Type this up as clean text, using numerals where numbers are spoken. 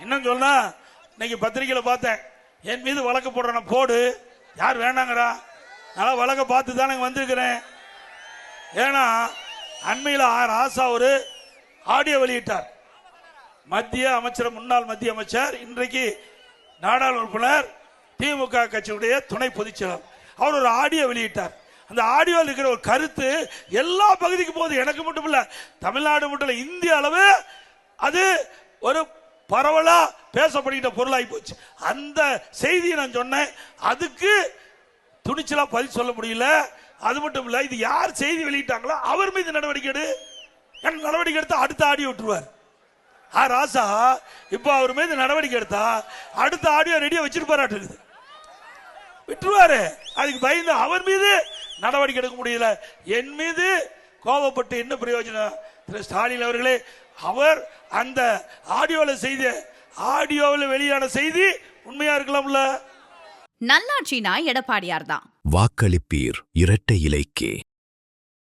இன்னும் சொன்னா இன்னைக்கு பத்திரிகையில பார்த்தேன், என் மீது வழக்கு போடுறேன், போடு, யார் வேண்டாங்கிறா? நான் வழக்க பார்த்து தானே வந்திருக்கிறேன். ஏன்னா அண்மையில் ராசா ஒரு ஆடியோ வெளியிட்டார். மத்திய அமைச்சர், முன்னாள் மத்திய அமைச்சர், இன்றைக்கு நாடாளுமன்ற உறுப்பினர், திமுக கட்சியுடைய துணை பொதுச்செயலாளர், அவர் ஒரு ஆடியோ வெளியிட்டார். அந்த ஆடியோவில் இருக்கிற ஒரு கருத்து எல்லா பகுதிக்கும் போகுது. எனக்கு மட்டும் இல்ல, தமிழ்நாடு மட்டும் இல்ல, இந்திய அளவு அது ஒரு பரவலா பேசப்படுகிற பொருளாகி போச்சு. அந்த செய்தியை நான் சொன்னேன், அதுக்கு துணிச்சலா பதில் சொல்ல முடியல. அது மட்டும் இல்ல, இது யார் செய்தி வெளியிட்டாங்களோ அவர் மீது நடவடிக்கை எடு. நடவடிக்கை எடுத்தா அடுத்த ஆடியோ விட்டுருவார். ராசா இப்ப அவர் மீது நடவடிக்கை எடுத்தா அடுத்த ஆடியோ ரெடியா வச்சிருப்பாரு, விட்டுருவாரு. அதுக்கு பயந்து அவர் மீது நடவடிக்கை எடுக்க முடியல. என் மீது கோபப்பட்டு என்ன பிரயோஜனம்? திரு ஸ்டாலின் அவர்களே, அவர் அந்த ஆடியோவில் வெளியான செய்தி உண்மையா இருக்கலாம்ல. நல்லாட்சினா எடப்பாடியார் தான். வாக்களிப்பீர் இரட்டை இலைக்கே.